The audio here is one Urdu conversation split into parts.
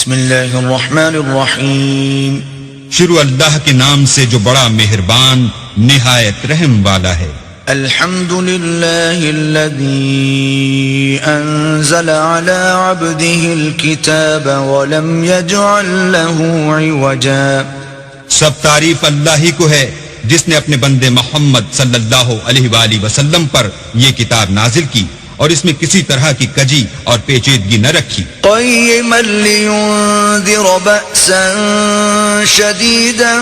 بسم اللہ الرحمن الرحیم. شروع اللہ کے نام سے جو بڑا مہربان نہایت رحم والا ہے. الحمد للہ الذی انزل على عبده الكتاب ولم يجعل له عوجا. سب تعریف اللہ ہی کو ہے جس نے اپنے بندے محمد صلی اللہ علیہ وآلہ وسلم پر یہ کتاب نازل کی اور اس میں کسی طرح کی کجی اور پیچیدگی نہ رکھی. قیما لینذر بأسا شدیدا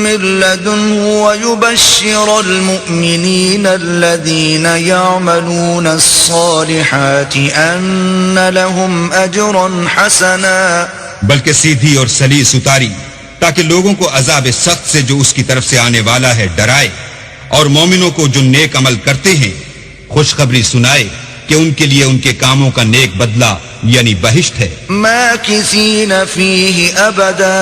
من لدنه ویبشر المؤمنین الذین یعملون الصالحات ان لهم اجرا حسنا. بلکہ سیدھی اور سلیس اتاری تاکہ لوگوں کو عذاب سخت سے جو اس کی طرف سے آنے والا ہے ڈرائے، اور مومنوں کو جو نیک عمل کرتے ہیں خوشخبری سنائے کہ ان کے لیے ان کے کاموں کا نیک بدلہ یعنی بہشت ہے، ماکثین فیہ ابدا،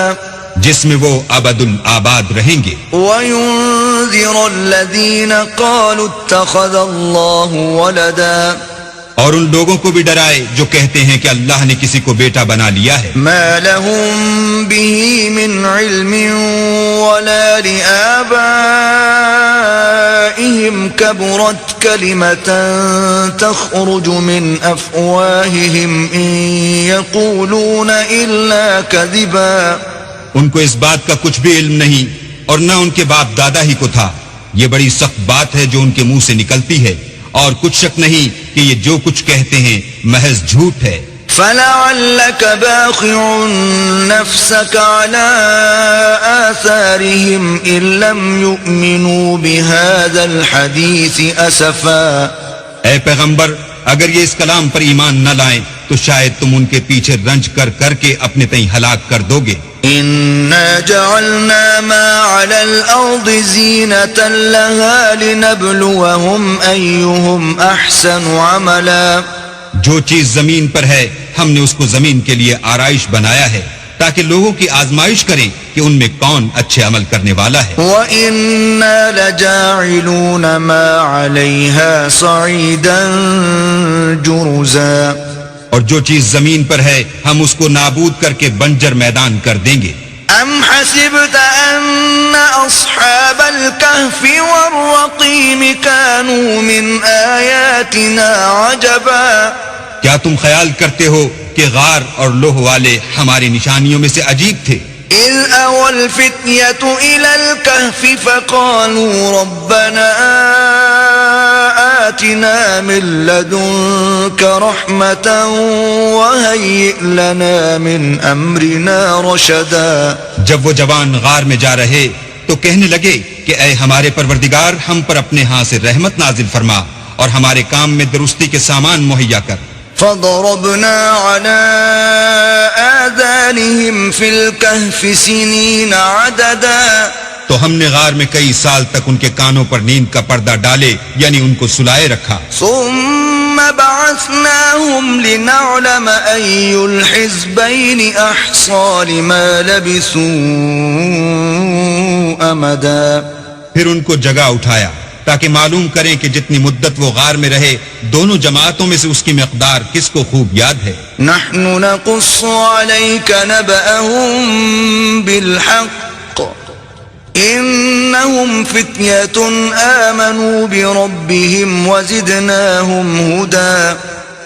جس میں وہ ابد الآباد رہیں گے. وینذر الذین قالوا اتخذ اللہ ولدا، اور ان لوگوں کو بھی ڈرائے جو کہتے ہیں کہ اللہ نے کسی کو بیٹا بنا لیا ہے. ما لهم به من علم ولا لآبائهم كبرت كلمة تخرج من أفواههم إن يقولون إلا كذبا. ان کو اس بات کا کچھ بھی علم نہیں اور نہ ان کے باپ دادا ہی کو تھا. یہ بڑی سخت بات ہے جو ان کے منہ سے نکلتی ہے، اور کچھ شک نہیں کہ یہ جو کچھ کہتے ہیں محض جھوٹ ہے. فلعلك باخع نفسك على آثارهم إن لم يؤمنوا بهذا الحديث أسفا. اے پیغمبر، اگر یہ اس کلام پر ایمان نہ لائیں تو شاید تم ان کے پیچھے رنج کر کر کے اپنے تئیں ہلاک کر دو گے. إنا جعلنا ما على الأرض زينة لها لنبلوهم أيهم أحسن عملا. جو چیز زمین پر ہے ہم نے اس کو زمین کے لیے آرائش بنایا ہے تاکہ لوگوں کی آزمائش کریں کہ ان میں کون اچھے عمل کرنے والا ہے. وَإِنَّا لَجَاعِلُونَ مَا عَلَيْهَا صَعِيدًا جُرُزًا. اور جو چیز زمین پر ہے ہم اس کو نابود کر کے بنجر میدان کر دیں گے. ام حسبت ان اصحاب الكهف والرقيم كانوا من آیاتنا عجبا. کیا تم خیال کرتے ہو کہ غار اور لوح والے ہماری نشانیوں میں سے عجیب تھے؟ اذ اوى الفتية الى الكهف فقالوا ربنا آتنا من لدنك رحمة وهيئ لنا من امرنا رشدا. جب وہ جوان غار میں جا رہے تو کہنے لگے کہ اے ہمارے پروردگار، ہم پر اپنے ہاں سے رحمت نازل فرما اور ہمارے کام میں درستی کے سامان مہیا کر. فضربنا على آذانهم في الكهف سنين عددا. تو ہم نے غار میں کئی سال تک ان کے کانوں پر نیند کا پردہ ڈالے یعنی ان کو سلائے رکھا. ثم بعثناهم لنعلم أي الحزبين أحصى لما لبثوا أمدا. پھر ان کو جگہ اٹھایا تاکہ معلوم کریں کہ جتنی مدت وہ غار میں رہے دونوں جماعتوں میں سے اس کی مقدار کس کو خوب یاد ہے. نحن نقص عليك نبأهم بالحق إنهم فتية آمنوا بربهم وزدناهم هدى.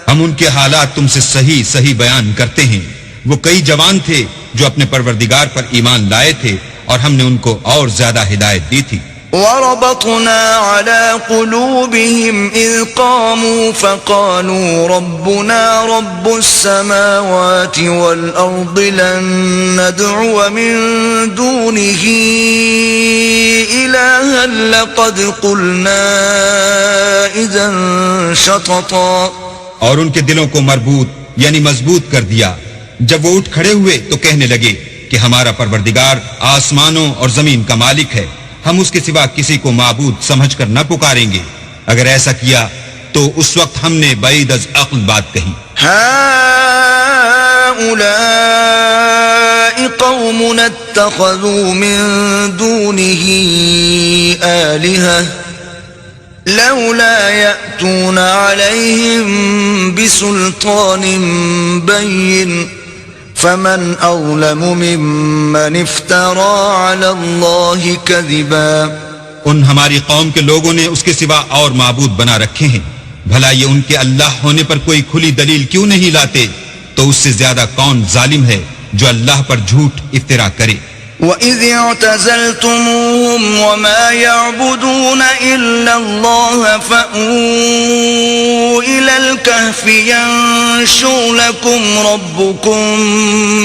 ہم ان کے حالات تم سے صحیح صحیح بیان کرتے ہیں. وہ کئی جوان تھے جو اپنے پروردگار پر ایمان لائے تھے اور ہم نے ان کو اور زیادہ ہدایت دی تھی. وربطنا على قلوبهم إذ قاموا فقالوا ربنا رب السماوات والأرض لن ندعو من دونه إلها لقد قلنا إذا شططا. اور ان کے دلوں کو مربوط یعنی مضبوط کر دیا. جب وہ اٹھ کھڑے ہوئے تو کہنے لگے کہ ہمارا پروردگار آسمانوں اور زمین کا مالک ہے، ہم اس کے سوا کسی کو معبود سمجھ کر نہ پکاریں گے. اگر ایسا کیا تو اس وقت ہم نے بعید از عقل بات کہی. هؤلاء قوم اتخذوا من دونه آلهة لولا يأتون عليهم بسلطان بين فمن أظلم ممن افترى على الله كذبا. ان ہماری قوم کے لوگوں نے اس کے سوا اور معبود بنا رکھے ہیں، بھلا یہ ان کے اللہ ہونے پر کوئی کھلی دلیل کیوں نہیں لاتے؟ تو اس سے زیادہ کون ظالم ہے جو اللہ پر جھوٹ افترا کرے؟ وَإِذِ اعْتَزَلْتُمُوهُمْ وَمَا يَعْبُدُونَ إِلَّا اللَّهَ فَأْوُوا إِلَى الْكَهْفِ يَنشُرْ لَكُمْ رَبُّكُمْ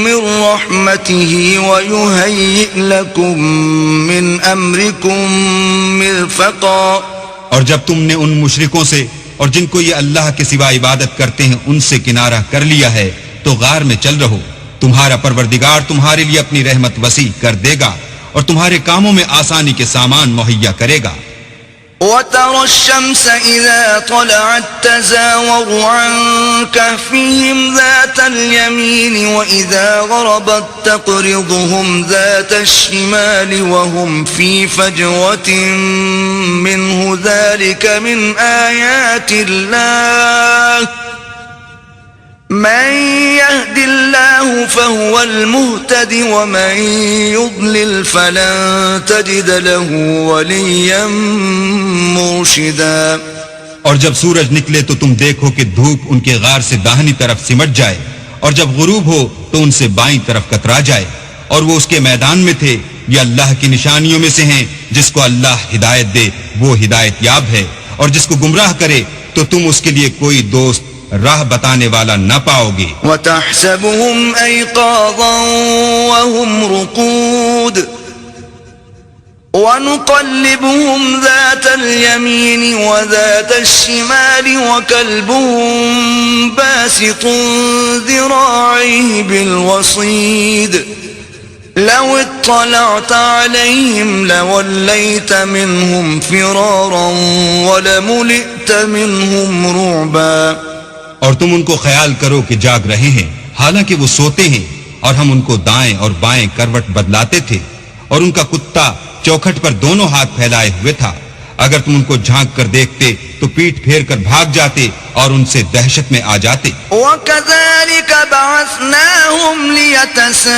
مِنْ رَحْمَتِهِ وَيُهَيِّئْ لَكُمْ مِنْ أَمْرِكُمْ مِرْفَقًا. اور جب تم نے ان مشرکوں سے اور جن کو یہ اللہ کے سوا عبادت کرتے ہیں ان سے کنارہ کر لیا ہے تو غار میں چل رہو، تمہارا پروردگار تمہارے لیے اپنی رحمت وسیع کر دے گا اور تمہارے کاموں میں آسانی کے سامان مہیا کرے گا. وَتَرَى الشَّمْسَ إِذَا طَلَعَتْ تَزَاوَرُ عَنْ كَهْفِهِمْ ذَاتَ الْيَمِينِ وَإِذَا غَرَبَتْ تَقْرِضُهُمْ ذَاتَ الشِّمَالِ وَهُمْ فِي فَجْوَةٍ مِّنْهُ ذَلِكَ مِنْ آيَاتِ اللَّهِ مَن يَهْدِ اللَّهُ فَهُوَ الْمُهْتَدِ وَمَن يُضْلِلْ فَلَن تَجِدَ لَهُ وَلِيًّا مُرْشِدًا. اور جب سورج نکلے تو تم دیکھو کہ دھوپ ان کے غار سے داہنی طرف سمٹ جائے، اور جب غروب ہو تو ان سے بائیں طرف کترا جائے، اور وہ اس کے میدان میں تھے. یہ اللہ کی نشانیوں میں سے ہیں، جس کو اللہ ہدایت دے وہ ہدایت یاب ہے، اور جس کو گمراہ کرے تو تم اس کے لیے کوئی دوست راہ بتانے والا نہ پاؤ گے. وَتَحْسَبُهُمْ أَيْقَاظًا وَهُمْ رُقُودٌ وَنُقَلِّبُهُمْ ذَاتَ الْيَمِينِ وَذَاتَ الشِّمَالِ وَكَلْبُهُمْ بَاسِطٌ ذِرَاعَيْهِ بِالْوَصِيدِ لَوِ اطَّلَعْتَ عَلَيْهِمْ لَوَلَّيْتَ مِنْهُمْ فِرَارًا وَلَمُلِئْتَ مِنْهُمْ رُعْبًا. اور تم ان کو خیال کرو کہ جاگ رہے ہیں حالانکہ وہ سوتے ہیں، اور ہم ان کو دائیں اور بائیں کروٹ بدلاتے تھے، اور ان کا کتا چوکھٹ پر دونوں ہاتھ پھیلائے ہوئے تھا. اگر تم ان کو جھانک کر دیکھتے تو پیٹ پھیر کر بھاگ جاتے اور ان سے دہشت میں آ جاتے. وَكَذَلِكَ بَعَثْنَاهُمْ لِيَتَسَاءَلُوا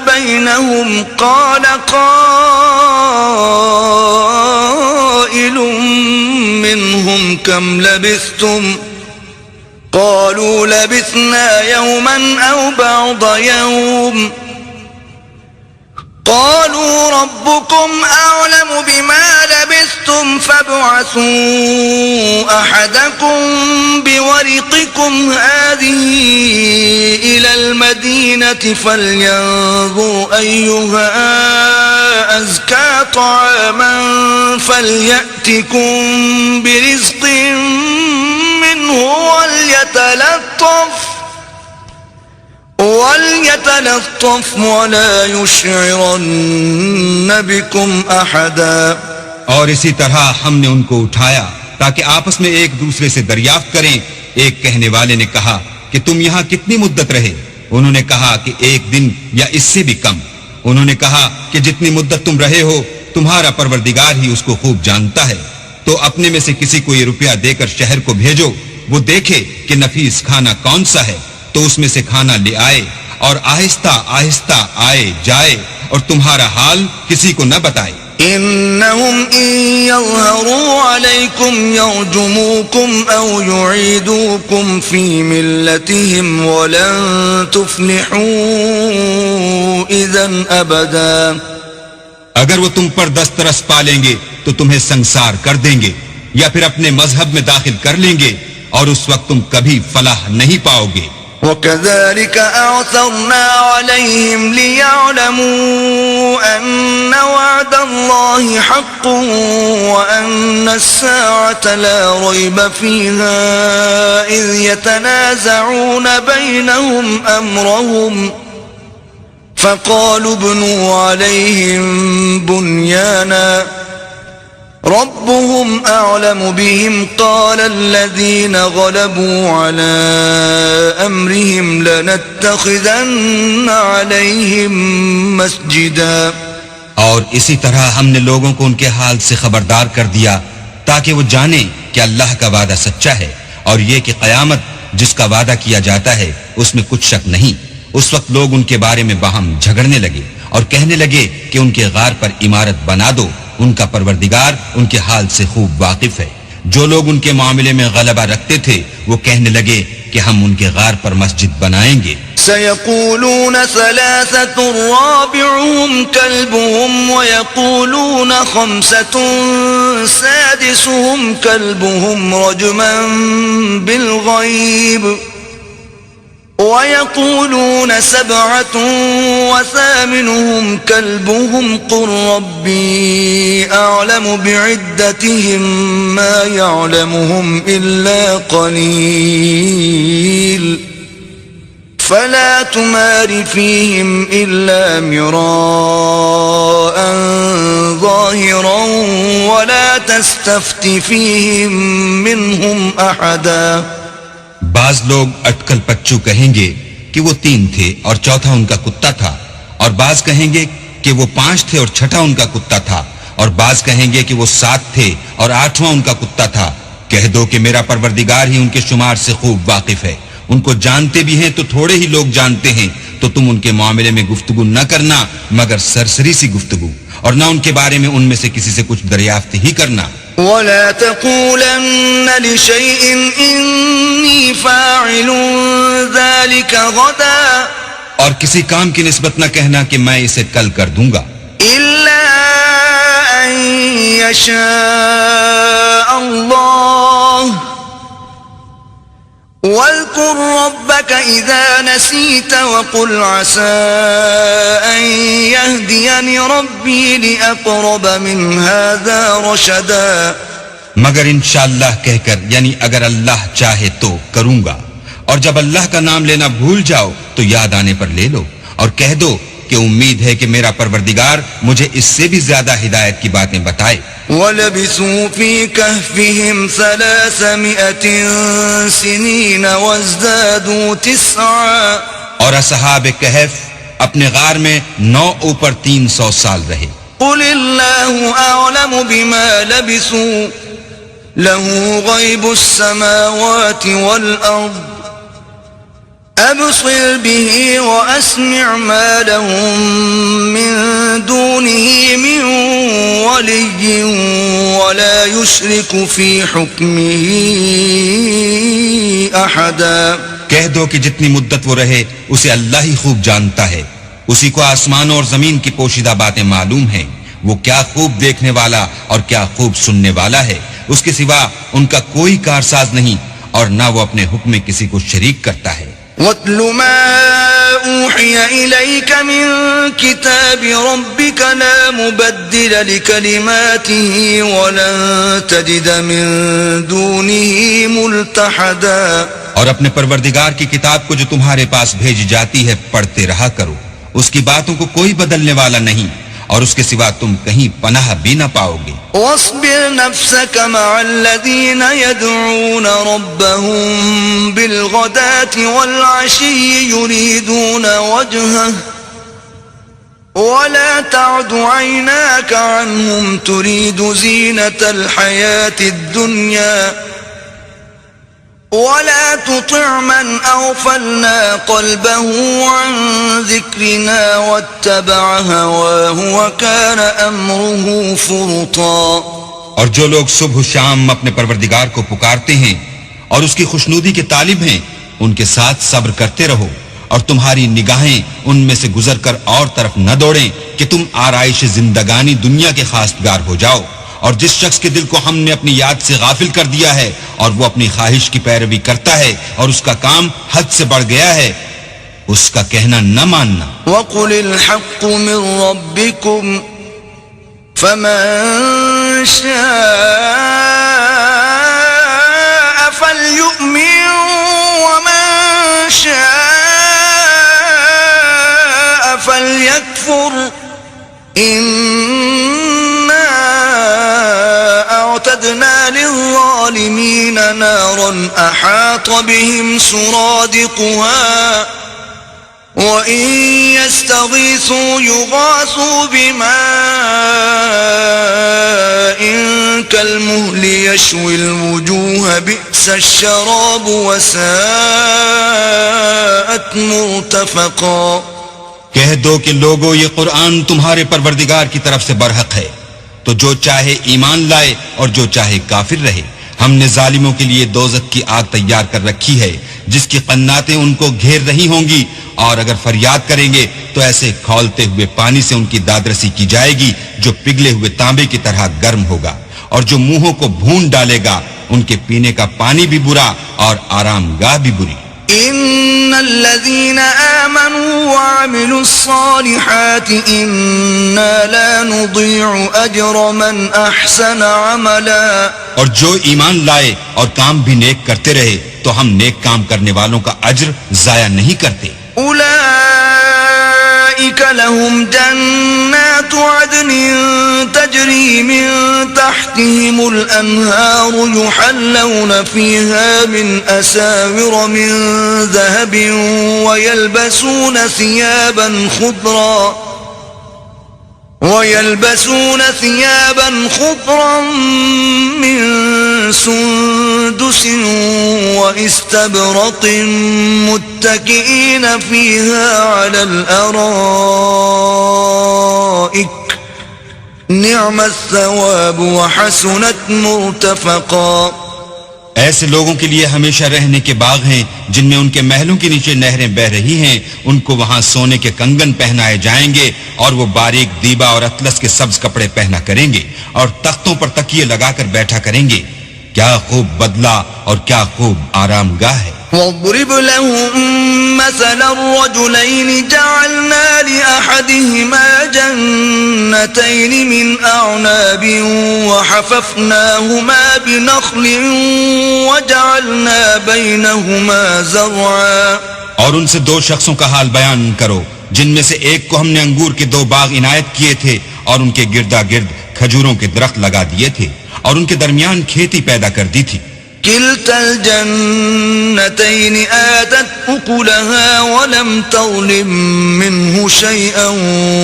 بَيْنَهُمْ قَالَ قَائِلٌ مِّنْهُمْ كَمْ لَبِثْتُمْ قَالُوا لَبِثْنَا يَوْمًا أَوْ بَعْضَ يَوْمٍ قالوا ربكم أعلم بما لبثتم فابعثوا أحدكم بورقكم هذه إلى المدينة فلينظر أيها أزكى طعاما فليأتكم برزق منه وليتلطف ولا يشعرن بكم أحدا. اور اسی طرح ہم نے ان کو اٹھایا تاکہ آپس میں ایک دوسرے سے دریافت کریں. ایک کہنے والے نے کہا کہ تم یہاں کتنی مدت رہے؟ انہوں نے کہا کہ ایک دن یا اس سے بھی کم. انہوں نے کہا کہ جتنی مدت تم رہے ہو تمہارا پروردگار ہی اس کو خوب جانتا ہے. تو اپنے میں سے کسی کو یہ روپیہ دے کر شہر کو بھیجو، وہ دیکھے کہ نفیس کھانا کون سا ہے تو اس میں سے کھانا لے آئے، اور آہستہ آہستہ آئے جائے اور تمہارا حال کسی کو نہ بتائے. إنهم إن يظهروا عليكم يرجموكم أو يعيدوكم في ملتهم ولن تفلحوا إذن أبدا. اگر وہ تم پر دسترس پالیں گے تو تمہیں سنسار کر دیں گے یا پھر اپنے مذہب میں داخل کر لیں گے، اور اس وقت تم کبھی فلاح نہیں پاؤ گے. وَكَذَلِكَ أَعْثَرْنَا عَلَيْهِمْ لِيَعْلَمُوا أَنَّ وَعْدَ اللَّهِ حَقٌّ وَأَنَّ السَّاعَةَ لَا رَيْبَ فِيهَا إِذْ يَتَنَازَعُونَ بَيْنَهُمْ أَمْرَهُمْ فَقَالُوا ابْنُوا عَلَيْهِمْ بُنْيَانًا ربهم أعلم بهم قال الذين غلبوا على أمرهم لنتخذن عليهم مسجدا. اور اسی طرح ہم نے لوگوں کو ان کے حال سے خبردار کر دیا تاکہ وہ جانیں کہ اللہ کا وعدہ سچا ہے، اور یہ کہ قیامت جس کا وعدہ کیا جاتا ہے اس میں کچھ شک نہیں. اس وقت لوگ ان کے بارے میں باہم جھگڑنے لگے اور کہنے لگے کہ ان کے غار پر عمارت بنا دو. ان کا پروردگار ان کے حال سے خوب واقف ہے. جو لوگ ان کے معاملے میں غلبہ رکھتے تھے وہ کہنے لگے کہ ہم ان کے غار پر مسجد بنائیں گے. سيقولون ثلاثة رابعهم كلبهم ويقولون خمسة سادسهم كلبهم رجما بالغيب ويقولون 7 وثامنهم كلبهم قل ربي أعلم بعدتهم ما يعلمهم إلا قليل فلا تمار فيهم إلا مراء ظاهرا ولا تستفت فيهم منهم أحدا. بعض لوگ اٹکل پچو کہیں گے کہ وہ 3 تھے اور چوتھا ان کا کتا تھا، اور بعض کہیں گے کہ وہ 5 تھے اور چھٹا ان کا کتا تھا، اور بعض کہیں گے کہ وہ 7 تھے اور 8واں ان کا کتا تھا. کہہ دو کہ میرا پروردگار ہی ان کے شمار سے خوب واقف ہے. ان کو جانتے بھی ہیں تو تھوڑے ہی لوگ جانتے ہیں، تو تم ان کے معاملے میں گفتگو نہ کرنا مگر سرسری سی گفتگو، اور نہ ان کے بارے میں ان میں سے کسی سے کچھ دریافت ہی کرنا. ولا تقولن لشيء إني فاعل ذلك غدا اور کسی کام کی نسبت نہ کہنا کہ میں اسے کل کر دوں گا، إلا أن يشاء الله واذكر ربك إذا نسيت وقل عسى أن يهديني ربي لأقرب من هذا رشدا. مگر انشاءاللہ کہہ کر، یعنی اگر اللہ چاہے تو کروں گا، اور جب اللہ کا نام لینا بھول جاؤ تو یاد آنے پر لے لو، اور کہہ دو کہ امید ہے کہ میرا پروردگار مجھے اس سے بھی زیادہ ہدایت کی باتیں بتائے. وَلَبِثُوا فِي كَهْفِهِمْ 300 سِنِينَ وَازْدَادُوا 9. اور اصحاب کہف اپنے غار میں 9 اوپر 300 سال رہے. قُلِ اللَّهُ أَعْلَمُ بِمَا لَبِثُوا لَهُ غَيْبُ السَّمَاوَاتِ وَالْأَرْضِ أَبْصِرْ بِهِ وَأَسْمِعْ مَا لَهُم مِّن دُونِهِ مِن وَلِيٍّ وَلَا يُشْرِكُ فِي حُكْمِهِ أَحَدًا. کہہ دو کہ جتنی مدت وہ رہے اسے اللہ ہی خوب جانتا ہے. اسی کو آسمانوں اور زمین کی پوشیدہ باتیں معلوم ہیں. وہ کیا خوب دیکھنے والا اور کیا خوب سننے والا ہے. اس کے سوا ان کا کوئی کارساز نہیں، اور نہ وہ اپنے حکم میں کسی کو شریک کرتا ہے. وَاتْلُ مَا أُوحِيَ إِلَيْكَ مِن كِتَابِ رَبِّكَ لَا مُبَدِّلَ لِكَلِمَاتِهِ وَلَن تَجِدَ مِن دُونِهِ مُلْتَحَدًا. اور اپنے پروردگار کی کتاب کو جو تمہارے پاس بھیجی جاتی ہے پڑھتے رہا کرو. اس کی باتوں کو کوئی بدلنے والا نہیں، اور اس کے سوا تم کہیں پناہ بھی نہ پاؤ گے. واصبر نفسك مع الذين يدعون ربهم بالغداة والعشي يريدون وجهه ولا تعد عيناك عنهم تريد زينة الحياة الدنيا ولا تطع من أغفلنا قلبه عن ذكرنا واتبع هواه وكان أمره فرطا. اور جو لوگ صبح و شام اپنے پروردگار کو پکارتے ہیں اور اس کی خوشنودی کے طالب ہیں، ان کے ساتھ صبر کرتے رہو، اور تمہاری نگاہیں ان میں سے گزر کر اور طرف نہ دوڑیں کہ تم آرائش زندگانی دنیا کے خواستگار ہو جاؤ. اور جس شخص کے دل کو ہم نے اپنی یاد سے غافل کر دیا ہے اور وہ اپنی خواہش کی پیروی کرتا ہے اور اس کا کام حد سے بڑھ گیا ہے، اس کا کہنا نہ ماننا. وَقُلِ الْحَقُّ مِن رَبِّكُمْ فَمَن شَاءَ فَلْيُؤْمِن وَمَن شَاءَ فَلْيَكْفُرْ أعتدنا للظالمين نارا أحاط بهم سرادقها وَإِن يَسْتَغِيثُوا يُغَاثُوا بِمَاءٍ كَالْمُهْلِ يَشْوِي الْوُجُوهَ بِئْسَ الشَّرَابُ وَسَاءَتْ مُرْتَفَقًا. کہہ دو کہ لوگو یہ قرآن تمہارے پروردگار کی طرف سے برحق ہے، تو جو چاہے ایمان لائے اور جو چاہے کافر رہے. ہم نے ظالموں کے لیے دوزخ کی آگ تیار کر رکھی ہے جس کی قناتیں ان کو گھیر رہی ہوں گی، اور اگر فریاد کریں گے تو ایسے کھولتے ہوئے پانی سے ان کی دادرسی کی جائے گی جو پگھلے ہوئے تانبے کی طرح گرم ہوگا، اور جو منہوں کو بھون ڈالے گا ان کے پینے کا پانی بھی برا اور آرام گاہ بھی بری. ان الذين آمنوا وعملوا الصالحات انا لا نضيع اجر من احسن عملا. اور جو ایمان لائے اور کام بھی نیک کرتے رہے تو ہم نیک کام کرنے والوں کا اجر ضائع نہیں کرتے. اولئك لهم جنات عدن تجري من تحتهم الأنهار يحلون فيها من أساور من ذهب ويلبسون ثيابا خضرا من سندس واستبرق متكئين فيها على الأرائك نعم الثواب وحسنت مرتفقا. ایسے لوگوں کے لیے ہمیشہ رہنے کے باغ ہیں جن میں ان کے محلوں کے نیچے نہریں بہ رہی ہیں. ان کو وہاں سونے کے کنگن پہنائے جائیں گے اور وہ باریک دیبا اور اطلس کے سبز کپڑے پہنا کریں گے اور تختوں پر تکیے لگا کر بیٹھا کریں گے. کیا خوب بدلہ اور کیا خوب آرام گاہ ہے. وَاضْرِبْ لَهُم مَّثَلَ الرَّجُلَيْنِ جَعَلْنَا لِأَحَدِهِمَا جَنَّتَيْنِ مِنْ أَعْنَابٍ وَحَفَفْنَاهُمَا بِنَخْلٍ وَجَعَلْنَا بَيْنَهُمَا زَرْعًا. اور ان سے دو شخصوں کا حال بیان کرو جن میں سے ایک کو ہم نے انگور کے 2 باغ عنایت کیے تھے اور ان کے گردا گرد کھجوروں کے درخت لگا دیے تھے اور ان کے درمیان کھیتی پیدا کر دی تھی. كلتا الجنتين آتت أكلها ولم تظلم منه شيئا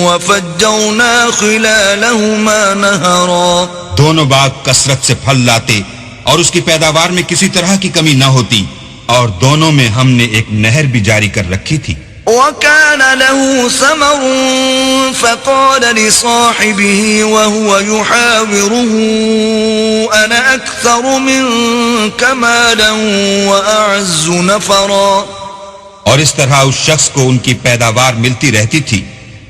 وفجرنا خلالهما نهرا. دونوں باغ کثرت سے پھل لاتے اور اس کی پیداوار میں کسی طرح کی کمی نہ ہوتی، اور دونوں میں ہم نے ایک نہر بھی جاری کر رکھی تھی. وكان له ثمر فقال لصاحبه وهو يحاوره أنا أكثر منك مالا وأعز نفرا. اور اس طرح اس شخص کو ان کی پیداوار ملتی رہتی تھی،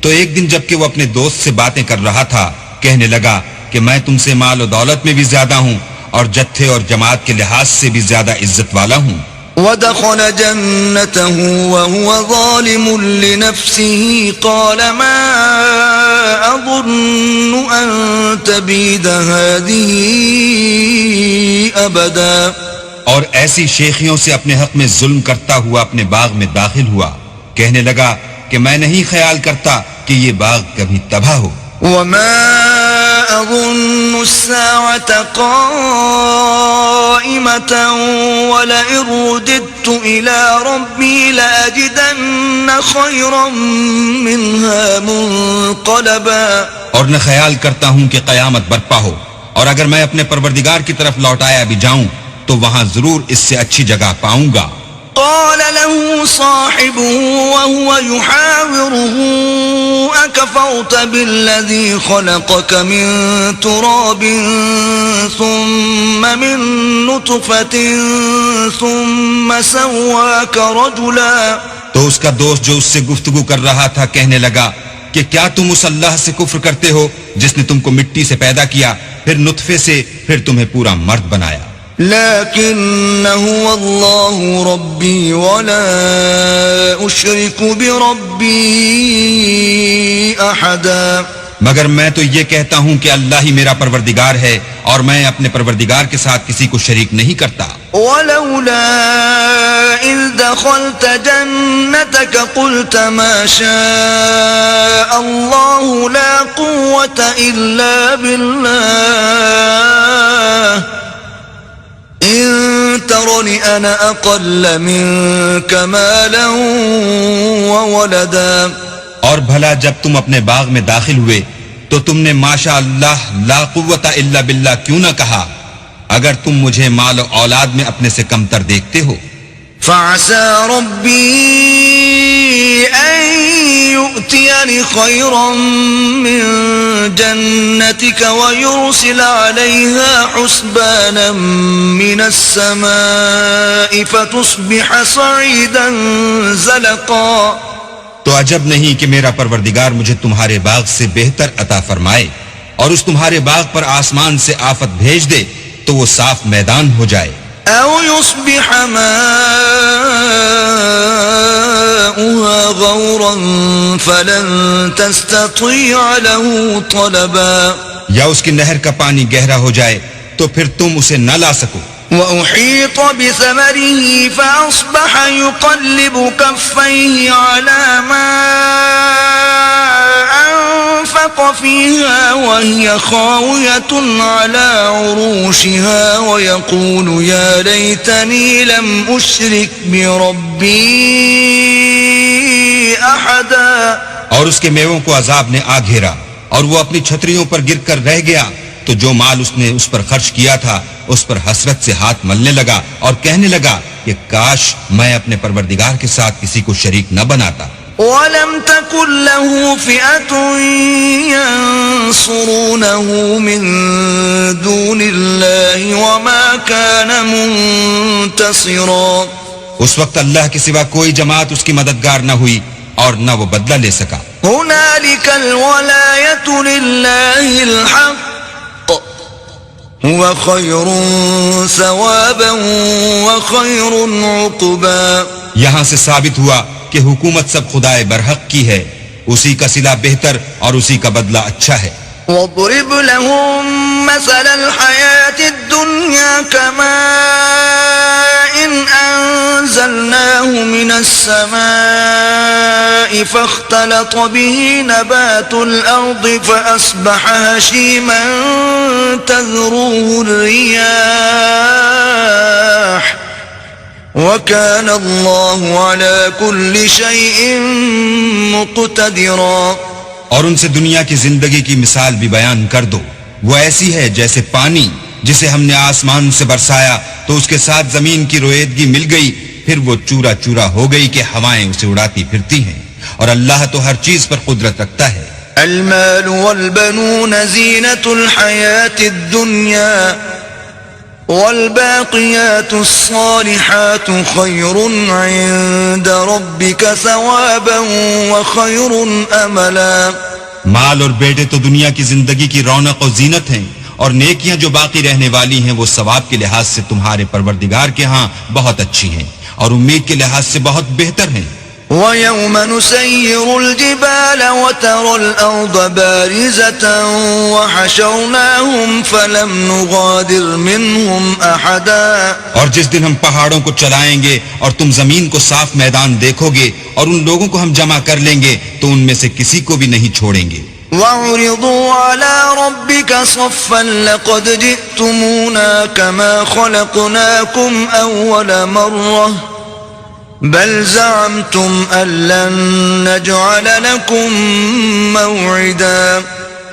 تو ایک دن جب کہ وہ اپنے دوست سے باتیں کر رہا تھا کہنے لگا کہ میں تم سے مال و دولت میں بھی زیادہ ہوں اور جتھے اور جماعت کے لحاظ سے بھی زیادہ عزت والا ہوں. ودخل جنته وهو ظالم لنفسه قال ما أظن أن تبيد هذه أبدا. اور ایسی شیخیوں سے اپنے حق میں ظلم کرتا ہوا اپنے باغ میں داخل ہوا، کہنے لگا کہ میں نہیں خیال کرتا کہ یہ باغ کبھی تباہ ہو. وما أظن الساعة قائمة ولئن رددت إلى ربي لأجدن خيرا منها منقلبا. اور نہ خیال کرتا ہوں کہ قیامت برپا ہو، اور اگر میں اپنے پروردگار کی طرف لوٹایا بھی جاؤں تو وہاں ضرور اس سے اچھی جگہ پاؤں گا. قال له صاحبه وهو يحاوره أكفرت بالذي خلقك من تراب ثم من نطفة ثم سواك رجلا. تو اس کا دوست جو اس سے گفتگو کر رہا تھا کہنے لگا کہ کیا تم اس اللہ سے کفر کرتے ہو جس نے تم کو مٹی سے پیدا کیا، پھر نطفے سے، پھر تمہیں پورا مرد بنایا. لكن هو الله ربي ولا أشرك بربي أحدا. مگر میں تو یہ کہتا ہوں کہ اللہ ہی میرا پروردگار ہے اور میں اپنے پروردگار کے ساتھ کسی کو شریک نہیں کرتا. ولولا إذ دخلت جنتك قلت ما شاء الله لا قوة إلا بالله إن ترن أنا أقل منك مالا وولدا. اور بھلا جب تم اپنے باغ میں داخل ہوئے تو تم نے ماشاء اللہ لا قوت الا باللہ کیوں نہ کہا اگر تم مجھے مال و اولاد میں اپنے سے کمتر دیکھتے ہو؟ فعسى ربي أن يؤتيني خيرا من جنتك ويرسل عليها حسبانا من السماء فتصبح صعيدا زلقا. تو عجب نہیں کہ میرا پروردگار مجھے تمہارے باغ سے بہتر عطا فرمائے اور اس تمہارے باغ پر آسمان سے آفت بھیج دے تو وہ صاف میدان ہو جائے. أو يصبح ماؤها غورا فلن تستطيع له طلبا. یا اس کی نہر کا پانی گہرا ہو جائے تو پھر تم اسے نہ لا سکو. وأحيط بثمره فأصبح يقلب كفيه على ما أنفق فيها وهي خاوية على عروشها ويقول يا ليتني لم أشرك بربي أحدا. اور اس کے میووں کو عذاب نے آ گھیرا اور وہ اپنی چھتریوں پر گر کر رہ گیا تو جو مال اس نے اس پر خرچ کیا تھا اس پر حسرت سے ہاتھ ملنے لگا اور کہنے لگا کہ کاش میں اپنے پروردگار کے ساتھ کسی کو شریک نہ بناتا. وَلَمْ تَكُنْ لَهُ فِئَةٌ يَنصُرُونَهُ مِن دُونِ اللَّهِ وَمَا كَانَ مُنتَصِرًا. اس وقت اللہ کے سوا کوئی جماعت اس کی مددگار نہ ہوئی اور نہ وہ بدلہ لے سکا. هُنَالِكَ الْوَلَایَةُ لِلَّهِ الْحَقِّ هُوَ خَيْرٌ ثَوَابًا وَخَيْرٌ عُقْبًا. یہاں سے ثابت ہوا کہ حکومت سب خدائے برحق کی ہے، اسی کا صلہ بہتر اور اسی کا بدلہ اچھا ہے. وَاضْرِبْ لَهُم مَّثَلَ الْحَيَاةِ الدُّنْيَا كَمَاءٍ أَنزَلْنَاهُ مِنَ السَّمَاءِ فَاخْتَلَطَ بِهِ نَبَاتُ الْأَرْضِ فَأَصْبَحَ هَشِيمًا تَذْرُوهُ الرِّيَاحُ وَكَانَ اللَّهُ عَلَى كُلِّ شَيْءٍ مُقْتَدِرًا. اور ان سے دنیا کی زندگی کی مثال بھی بیان کر دو، وہ ایسی ہے جیسے پانی جسے ہم نے آسمان سے برسایا تو اس کے ساتھ زمین کی رویدگی مل گئی، پھر وہ چورا چورا ہو گئی کہ ہوائیں اسے اڑاتی پھرتی ہیں، اور اللہ تو ہر چیز پر قدرت رکھتا ہے. المال والبنون زینة الحیاة الدنیا والباقیات الصالحات خیر عند ربک ثوابا وخیر املا. مال اور بیٹے تو دنیا کی زندگی کی رونق و زینت ہیں، اور نیکیاں جو باقی رہنے والی ہیں وہ ثواب کے لحاظ سے تمہارے پروردگار کے ہاں بہت اچھی ہیں اور امید کے لحاظ سے بہت بہتر ہیں. وَيَوْمَ نُسَيِّرُ الْجِبَالَ وَتَرَى الْأَرْضَ بَارِزَةً وَحَشَرْنَاهُمْ فَلَمْ نُغَادِرْ مِنْهُمْ أَحَدًا. اور جس دن ہم پہاڑوں کو چلائیں گے اور تم زمین کو صاف میدان دیکھو گے اور ان لوگوں کو ہم جمع کر لیں گے تو ان میں سے کسی کو بھی نہیں چھوڑیں گے. وَعُرِضُوا عَلَى رَبِّكَ صَفًّا لَقَدْ جِئْتُمُونَا كَمَا خَلَقْنَاكُمْ أَوَّلَ مَرَّةٍ بل زعمتم أن لن نجعل لكم موعدا.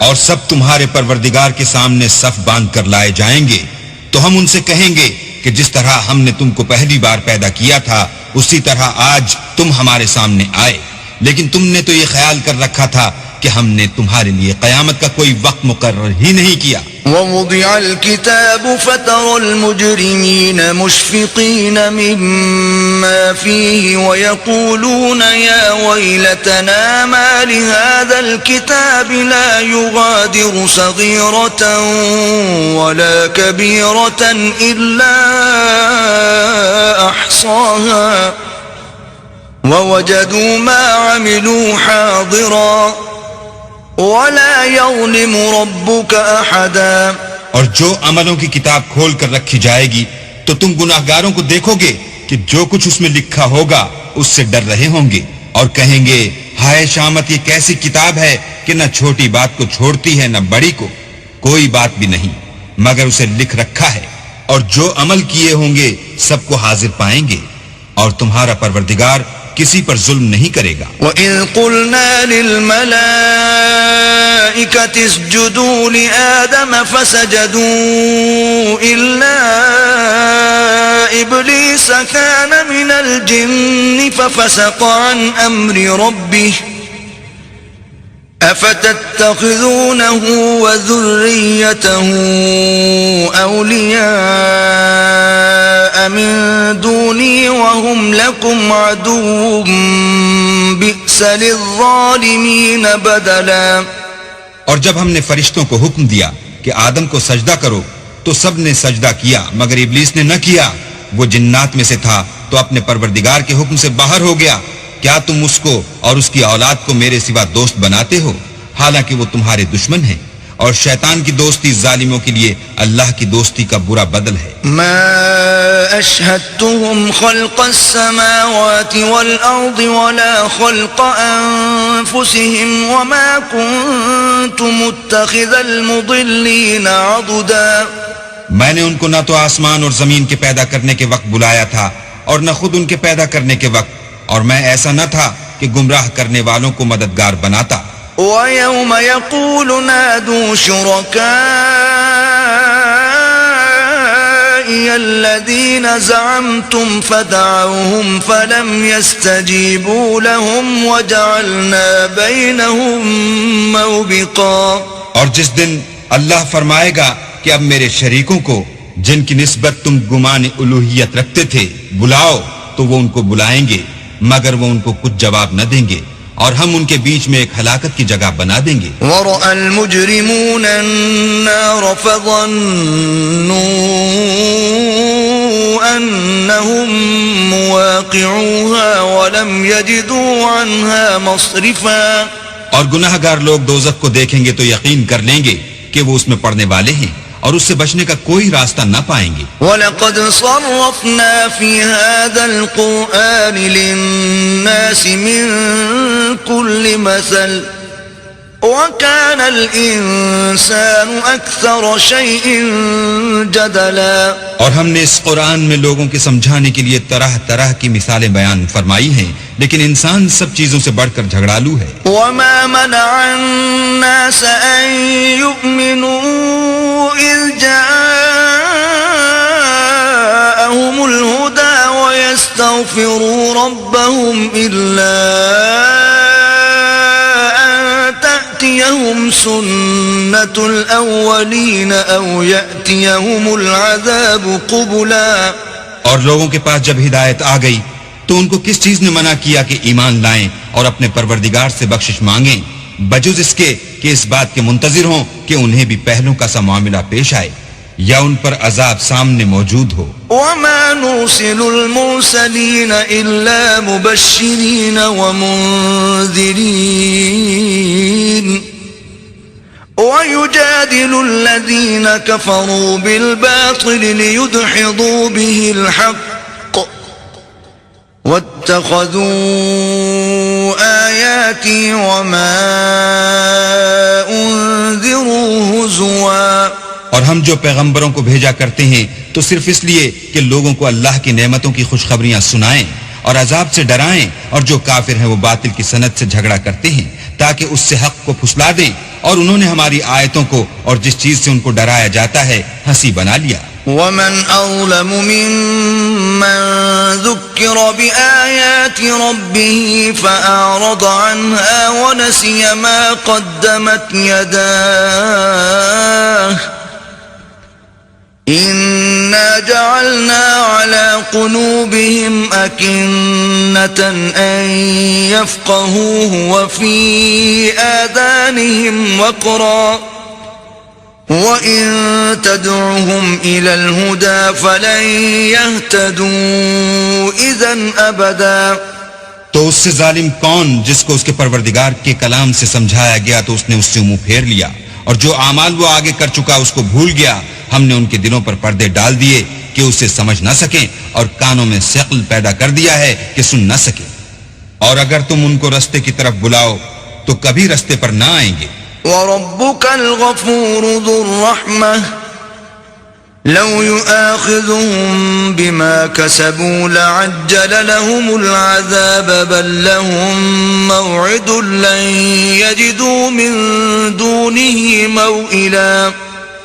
اور سب تمہارے پروردگار کے سامنے صف باندھ کر لائے جائیں گے تو ہم ان سے کہیں گے کہ جس طرح ہم نے تم کو پہلی بار پیدا کیا تھا اسی طرح آج تم ہمارے سامنے آئے، لیکن تم نے تو یہ خیال کر رکھا تھا کہ ہم نے تمہارے لیے قیامت کا کوئی وقت مقرر ہی نہیں کیا. وَوُضِعَ الْكِتَابُ فَتَرَى الْمُجْرِمِينَ مُشْفِقِينَ مِمَّا فِيهِ وَيَقُولُونَ يَا وَيْلَتَنَا مَا لِهَذَا الْكِتَابِ لَا يُغَادِرُ صَغِيرَةً وَلَا كَبِيرَةً إِلَّا أَحْصَاهَا وَوَجَدُوا مَا عَمِلُوا حَاضِرًا وَلَا يَظْلِمُ رَبُّكَ أَحَدًا. اور جو عملوں کی کتاب کھول کر رکھی جائے گی تو تم گناہگاروں کو دیکھو گے کہ جو کچھ اس میں لکھا ہوگا اس سے ڈر رہے ہوں گے اور کہیں گے ہائے شامت یہ کیسی کتاب ہے کہ نہ چھوٹی بات کو چھوڑتی ہے نہ بڑی کو، کوئی بات بھی نہیں مگر اسے لکھ رکھا ہے اور جو عمل کیے ہوں گے سب کو حاضر پائیں گے، اور تمہارا پروردگار کسی پر ظلم نہیں کرے گا۔ وَإِذْ قُلْنَا لِلْمَلَائِكَةِ اسْجُدُوا لِآدَمَ فَسَجَدُوا إِلَّا إِبْلِيسَ كَانَ مِنَ الْجِنِّ فَفَسَقَ عَنْ أَمْرِ رَبِّهِ أَفَتَتَّخِذُونَهُ وَذُرِّيَّتَهُ أَوْلِيَاءَ مِن دُونِي وَهُمْ لَكُمْ عَدُوٌّ بِئْسَ لِلظَّالِمِينَ بَدَلًا۔ اور جب ہم نے فرشتوں کو حکم دیا کہ آدم کو سجدہ کرو تو سب نے سجدہ کیا مگر ابلیس نے نہ کیا، وہ جنات میں سے تھا تو اپنے پروردگار کے حکم سے باہر ہو گیا۔ کیا تم اس کو اور اس کی اولاد کو میرے سوا دوست بناتے ہو، حالانکہ وہ تمہارے دشمن ہیں، اور شیطان کی دوستی ظالموں کے لیے اللہ کی دوستی کا برا بدل ہے۔ ما أشهدتهم خلق السماوات والأرض ولا خلق أنفسهم وما كنت متخذ المضلين عضدا۔ میں نے ان کو نہ تو آسمان اور زمین کے پیدا کرنے کے وقت بلایا تھا اور نہ خود ان کے پیدا کرنے کے وقت، اور میں ایسا نہ تھا کہ گمراہ کرنے والوں کو مددگار بناتا۔ وَيَوْمَ يَقُولُ نَادُوا شُرَكَائِيَ الَّذِينَ زَعَمْتُمْ فَدَعَوْهُمْ فَلَمْ يَسْتَجِيبُوا لَهُمْ وَجَعَلْنَا بَيْنَهُمْ مَوْبِقًا۔ اور جس دن اللہ فرمائے گا کہ اب میرے شریکوں کو جن کی نسبت تم گمان الوہیت رکھتے تھے بلاؤ، تو وہ ان کو بلائیں گے مگر وہ ان کو کچھ جواب نہ دیں گے، اور ہم ان کے بیچ میں ایک ہلاکت کی جگہ بنا دیں گے۔ وَرَأَى الْمُجْرِمُونَ النَّارَ فَظَنُّوا أَنَّهُمْ مُوَاقِعُوهَا وَلَمْ يَجِدُوا عَنْهَا مَصْرِفًا۔ اور گناہ گار لوگ دوزخ کو دیکھیں گے تو یقین کر لیں گے کہ وہ اس میں پڑنے والے ہیں، اور اس سے بچنے کا کوئی راستہ نہ پائیں گے۔ وَلَقَدْ صَرَّفْنَا فِي هَذَا الْقُرْآنِ لِلنَّاسِ مِنْ كُلِّ مَثَلٍ وَكَانَ الْإِنسَانُ أَكْثَرَ شَيْءٍ جَدَلًا۔ اور ہم نے اس قرآن میں لوگوں کے سمجھانے کے لیے طرح طرح کی مثالیں بیان فرمائی ہیں، لیکن انسان سب چیزوں سے بڑھ کر جھگڑالو ہے۔ وَمَا مَنَعَ النَّاسَ أَن يُؤْمِنُوا إِذْ جَاءَهُمُ الْهُدَى وَيَسْتَغْفِرُوا رَبَّهُمْ إِلَّا أَن تَأْتِيَهُمْ سُنَّةُ الْأَوَّلِينَ أَوْ يَأْتِيَهُمُ الْعَذَابُ قُبُلًا۔ اور لوگوں کے پاس جب ہدایت آ گئی تو ان کو کس چیز نے منع کیا کہ ایمان لائیں اور اپنے پروردگار سے بخشش مانگیں، بجز اس کے کہ اس بات کے منتظر ہوں کہ انہیں بھی پہلوں کا سا معاملہ پیش آئے یا ان پر عذاب سامنے موجود ہو۔ وَمَا نُرْسِلُ الْمُرْسَلِينَ إِلَّا مُبَشِّرِينَ وَمُنذِرِينَ وَيُجَادِلُ الَّذِينَ كَفَرُوا بِالْبَاطِلِ لِيُدْحِضُوا بِهِ الْحَقَّ وَاتَّخَذُوا آيَاتِي وَمَا أُنذِرُوا هُزُوًا۔ اور ہم جو پیغمبروں کو بھیجا کرتے ہیں تو صرف اس لیے کہ لوگوں کو اللہ کی نعمتوں کی خوشخبریاں سنائیں اور عذاب سے ڈرائیں، اور جو کافر ہیں وہ باطل کی سند سے جھگڑا کرتے ہیں تاکہ اس سے حق کو پھسلا دیں، اور انہوں نے ہماری آیتوں کو اور جس چیز سے ان کو ڈرایا جاتا ہے ہنسی بنا لیا۔ وَمَنْ أَظْلَمُ مِمَّنْ ذُكِّرَ بِآيَاتِ رَبِّهِ فَأَعْرَضَ عَنْهَا وَنَسِيَ مَا قَدَّمَتْ يَدَاهُ إِنَّا جَعَلْنَا عَلَى قُلُوبِهِمْ أَكِنَّةً أَن يَفْقَهُوهُ وَفِي آذَانِهِمْ وَقْرًا وَإِن تَدْعُهُمْ إِلَى الْهُدَى فَلَن يَهْتَدُوا إِذًا أَبَدًا۔ تو اس سے ظالم کون جس کو اس کے پروردگار کے کلام سے سمجھایا گیا تو اس نے اس سے منہ پھیر لیا، اور جو اعمال وہ آگے کر چکا اس کو بھول گیا۔ ہم نے ان کے دلوں پر پردے ڈال دیے کہ اسے سمجھ نہ سکیں، اور کانوں میں ثقل پیدا کر دیا ہے کہ سن نہ سکیں، اور اگر تم ان کو رستے کی طرف بلاؤ تو کبھی رستے پر نہ آئیں گے۔ وَرَبُّكَ الْغَفُورُ ذُو الرَّحْمَةِ لو يؤاخذهم بما كسبوا لعجل لهم العذاب بل لهم موعد لن يجدوا من دونه موئلا.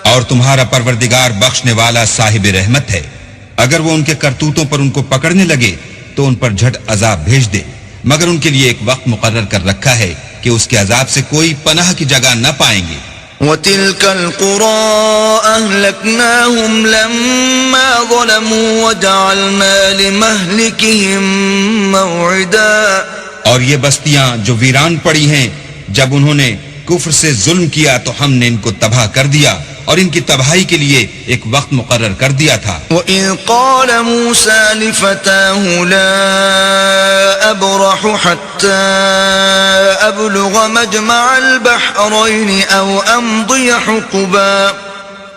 اور تمہارا پروردگار بخشنے والا صاحب رحمت ہے، اگر وہ ان کے کرتوتوں پر ان کو پکڑنے لگے تو ان پر جھٹ عذاب بھیج دے، مگر ان کے لیے ایک وقت مقرر کر رکھا ہے کہ اس کے عذاب سے کوئی پناہ کی جگہ نہ پائیں گے. وَتِلْكَ الْقُرَىٰ أَهْلَكْنَاهُمْ لَمَّا ظَلَمُوا وَجَعَلْنَا لِمَهْلِكِهِمْ مَوْعِدًا. اور یہ بستیاں جو ویران پڑی ہیں، جب انہوں نے کفر سے ظلم کیا تو ہم نے ان کو تباہ کر دیا اور ان کی تباہی کے لیے ایک وقت مقرر کر دیا تھا. وَإِذْ قَالَ مُوسَىٰ لِفَتَاهُ لَا أَبْرَحُ حَتَّىٰ أَبْلُغَ مَجْمَعَ الْبَحْرَيْنِ أَوْ أَمْضِيَ حُقُبًا.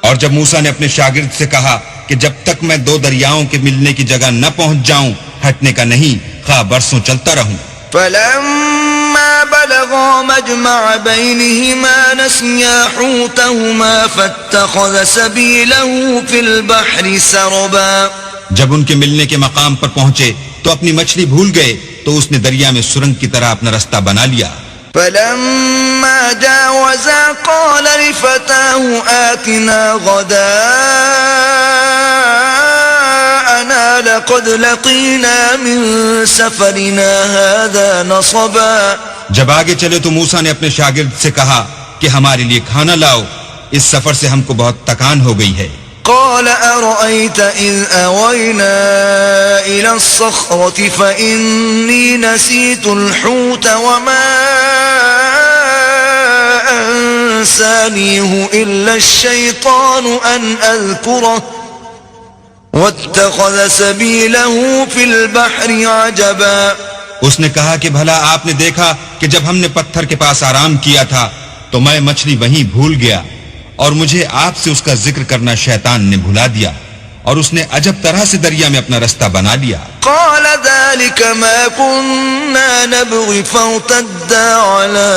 اور جب موسیٰ نے اپنے شاگرد سے کہا کہ جب تک میں دو دریاؤں کے ملنے کی جگہ نہ پہنچ جاؤں ہٹنے کا نہیں، خواہ برسوں چلتا رہوں. فَلَمَّا بَلَغَا مَجْمَعَ بَيْنِهِمَا نَسِيَا حُوتَهُمَا فَاتَّخَذَ سَبِيلَهُ فِي الْبَحْرِ سَرَبًا. جب ان کے ملنے کے مقام پر پہنچے تو اپنی مچھلی بھول گئے تو اس نے دریا میں سرنگ کی طرح اپنا رستہ بنا لیا. فَلَمَّا جَاوَزَا قَالَ لِفَتَاهُ آتِنَا غَدَاءَنَا لَقَدْ لَقِينَا مِن سَفَرِنَا هَذَا نَصَبًا. جب آگے چلے تو موسیٰ نے اپنے شاگرد سے کہا کہ ہمارے لیے کھانا لاؤ، اس سفر سے ہم کو بہت تکان ہو گئی ہے. قال أرأيت إذ أوينا إلى الصخرة فإني نسيت الحوت وما أنسانيه إلا الشيطان أن أذكره واتخذ سبيله في البحر عجبا. اس نے کہا کہ بھلا آپ نے دیکھا کہ جب ہم نے پتھر کے پاس آرام کیا تھا تو میں مچھلی وہیں بھول گیا اور مجھے آپ سے اس کا ذکر کرنا شیطان نے بھلا دیا اور اس نے عجب طرح سے دریا میں اپنا رستہ بنا لیا. قال ذلك ما كنا نبغي فارتدا على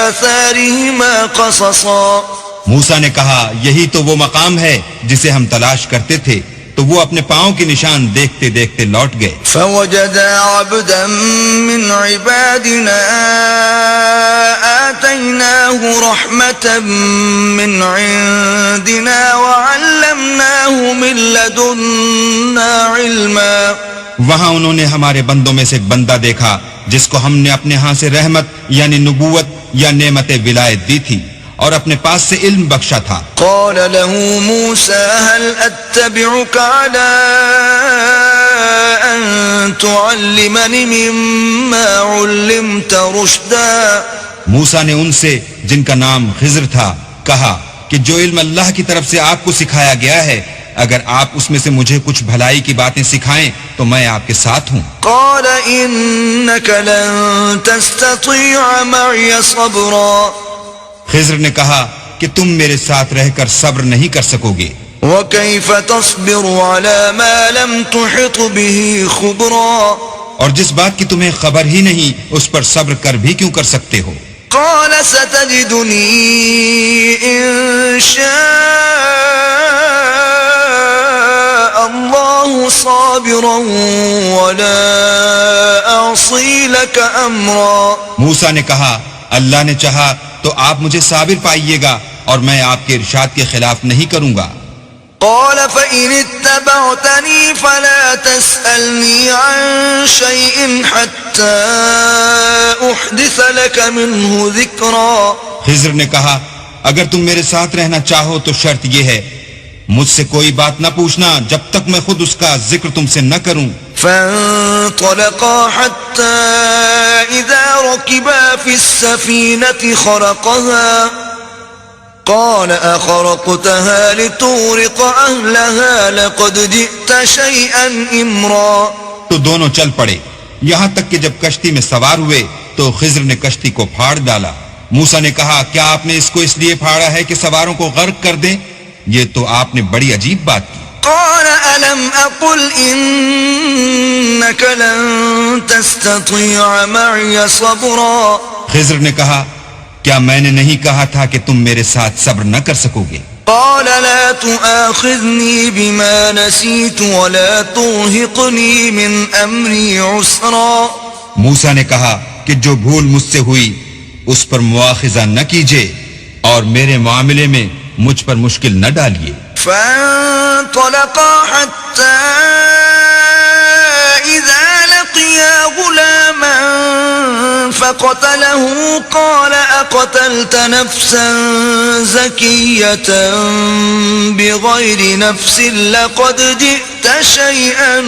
آثارهما قصصا. موسیٰ نے کہا یہی تو وہ مقام ہے جسے ہم تلاش کرتے تھے، تو وہ اپنے پاؤں کے نشان دیکھتے دیکھتے لوٹ گئے. فوجدا عبدا من عبادنا آتيناه رحمة من عندنا وعلمناه من لدنا علما. وہاں انہوں نے ہمارے بندوں میں سے ایک بندہ دیکھا جس کو ہم نے اپنے ہاں سے رحمت یعنی نبوت یا نعمت ولایت دی تھی اور اپنے پاس سے علم بخشا تھا. قال له موسى هل أتبعك على أن تعلمني مما علمت رشدا. موسیٰ نے ان سے جن کا نام خضر تھا کہا کہ جو علم اللہ کی طرف سے آپ کو سکھایا گیا ہے اگر آپ اس میں سے مجھے کچھ بھلائی کی باتیں سکھائیں تو میں آپ کے ساتھ ہوں. قال إنك لن تستطيع معي صبرا. خضر نے کہا کہ تم میرے ساتھ رہ کر صبر نہیں کر سکو گے. وكيف تصبر على ما لم تحط به خبرا. اور جس بات کی تمہیں خبر ہی نہیں اس پر صبر کر بھی کیوں کر سکتے ہو. قال ستجدني إن شاء الله صابرا ولا أعصي لك أمرا. موسیٰ نے کہا اللہ نے چاہا تو آپ مجھے صابر پائیے گا اور میں آپ کے ارشاد کے خلاف نہیں کروں گا. قال فإن اتبعتني فلا تسألني عن شيء حتى أحدث لك منه ذكرا. خضر نے کہا اگر تم میرے ساتھ رہنا چاہو تو شرط یہ ہے مجھ سے کوئی بات نہ پوچھنا جب تک میں خود اس کا ذکر تم سے نہ کروں. فانطلقا حتى إذا ركبا في السفينة خرقها قال أخرقتها لتغرق أهلها لقد جئت شيئا إمرا. تو دونوں چل پڑے یہاں تک کہ جب کشتی میں سوار ہوئے تو خضر نے کشتی کو پھاڑ ڈالا. موسیٰ نے کہا کیا آپ نے اس کو اس لیے پھاڑا ہے کہ سواروں کو غرق کر دیں؟ یہ تو آپ نے بڑی عجیب بات کی. قال ألم أقل إنك لن تستطيع معي صبرا. خضر نے کہا کیا میں نے نہیں کہا تھا کہ تم میرے ساتھ صبر نہ کر سکو گے؟ قال لا تؤاخذني بما نسيت ولا ترهقني من أمري عسرا. موسیٰ نے کہا کہ جو بھول مجھ سے ہوئی اس پر مواخذہ نہ کیجیے اور میرے معاملے میں مجھ پر مشکل نہ ڈالیے. فانطلقا حتى إذا لقيا غلاما فقتله قال أقتلت نفسا زكية بغير نفس لقد جئت شيئا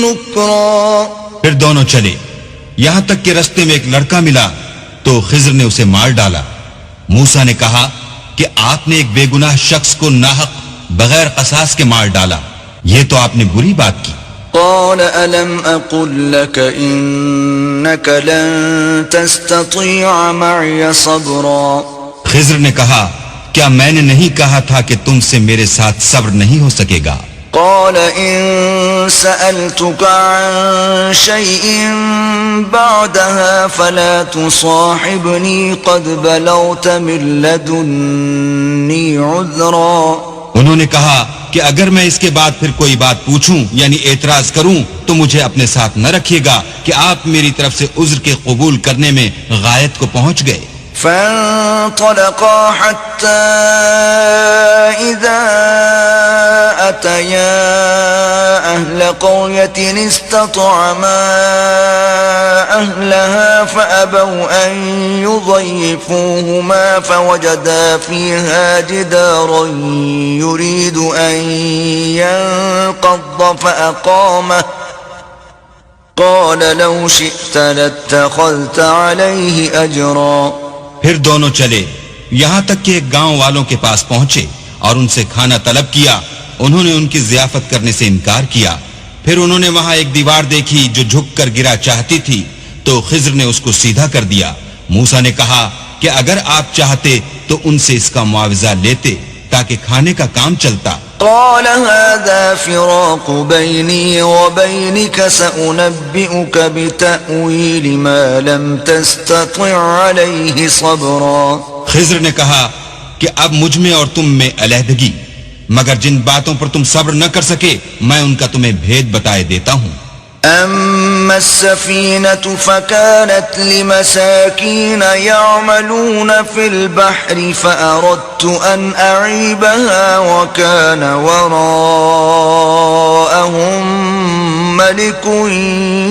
نكرا. پھر دونوں چلے یہاں تک کہ رستے میں ایک لڑکا ملا تو خضر نے اسے مار ڈالا. موسیٰ نے کہا کہ آپ نے ایک بے گناہ شخص کو ناحق بغیر قصاص کے مار ڈالا، یہ تو آپ نے بری بات کی. قال ألم أقل لك إنك لن تستطيع معي صبرا. خضر نے کہا کیا میں نے نہیں کہا تھا کہ تم سے میرے ساتھ صبر نہیں ہو سکے گا. قال إن سألتك عن شيء بعدها فلا تصاحبني قد بلغت من لدني عذرا. انہوں نے کہا کہ اگر میں اس کے بعد پھر کوئی بات پوچھوں یعنی اعتراض کروں تو مجھے اپنے ساتھ نہ رکھیے گا کہ آپ میری طرف سے عذر کے قبول کرنے میں غایت کو پہنچ گئے. فانطلقا حتى إذا أتيا أهل قرية استطعما أهلها فأبوا أن يضيفوهما فوجدا فيها جدارا يريد أن ينقض فأقامه قال لو شئت لاتخذت عليه أجرا. پھر دونوں چلے یہاں تک کہ ایک گاؤں والوں کے پاس پہنچے اور ان سے کھانا طلب کیا. انہوں نے ان کی ضیافت کرنے سے انکار کیا. پھر انہوں نے وہاں ایک دیوار دیکھی جو جھک کر گرا چاہتی تھی تو خضر نے اس کو سیدھا کر دیا. موسیٰ نے کہا کہ اگر آپ چاہتے تو ان سے اس کا معاوضہ لیتے تاکہ کھانے کا کام چلتا. قال هذا فراق بيني وبينك سأنبئك بتأويل ما لم تستطع عليه صبرا. خضر نے کہا کہ اب مجھ میں اور تم میں علیحدگی، مگر جن باتوں پر تم صبر نہ کر سکے میں ان کا تمہیں بھید بتائے دیتا ہوں. أما السفينة فكانت لمساكين يعملون في البحر فأردت أن أعيبها وكان وراءهم ملك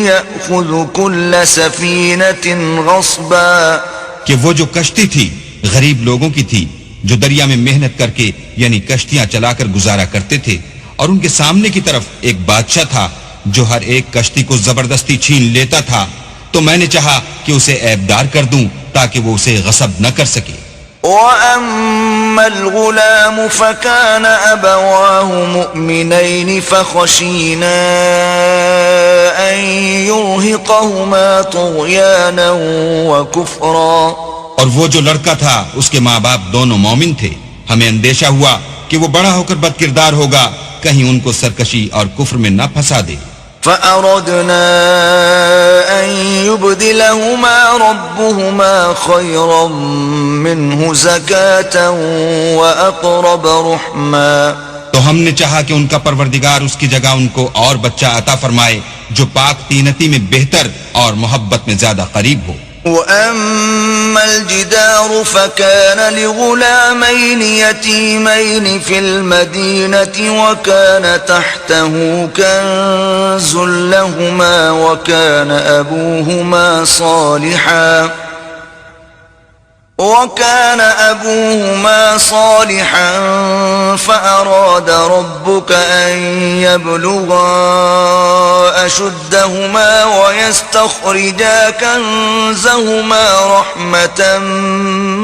يأخذ كل سفينة غصبا. کہ وہ جو کشتی تھی غریب لوگوں کی تھی جو دریا میں محنت کر کے یعنی کشتیاں چلا کر گزارا کرتے تھے، اور ان کے سامنے کی طرف ایک بادشاہ تھا جو ہر ایک کشتی کو زبردستی چھین لیتا تھا. تو میں نے چاہا کہ اسے عیبدار کر دوں تاکہ وہ اسے غصب نہ کر سکے. وَأَمَّا الْغُلَامُ فَكَانَ أَبَوَاهُ مُؤْمِنَيْنِ فَخَشِينَا أَن يُرْهِقَهُمَا طُغْيَانًا وَكُفْرًا. اور وہ جو لڑکا تھا اس کے ماں باپ دونوں مومن تھے. ہمیں اندیشہ ہوا کہ وہ بڑا ہو کر بد کردار ہوگا، کہیں ان کو سرکشی اور کفر میں نہ پھنسا دے. فَأَرَدْنَا أَن يُبْدِلَهُمَا رَبُّهُمَا خَيْرًا مِّنْهُ زَكَاةً وَأَقْرَبَ رُحْمًا. تو ہم نے چاہا کہ ان کا پروردگار اس کی جگہ ان کو اور بچہ عطا فرمائے جو پاک تینتی میں بہتر اور محبت میں زیادہ قریب ہو. وَأَمَّا الْجِدَارُ فَكَانَ لِغُلَامَيْنِ يَتِيمَيْنِ فِي الْمَدِينَةِ وَكَانَ تَحْتَهُ كَنزٌ لَهُمَا وَكَانَ أَبُوهُمَا صَالِحًا فَأَرَادَ رَبُّكَ أَن يَبْلُغَا أَشُدَّهُمَا وَيَسْتَخْرِجَا كَنزَهُمَا رَحْمَةً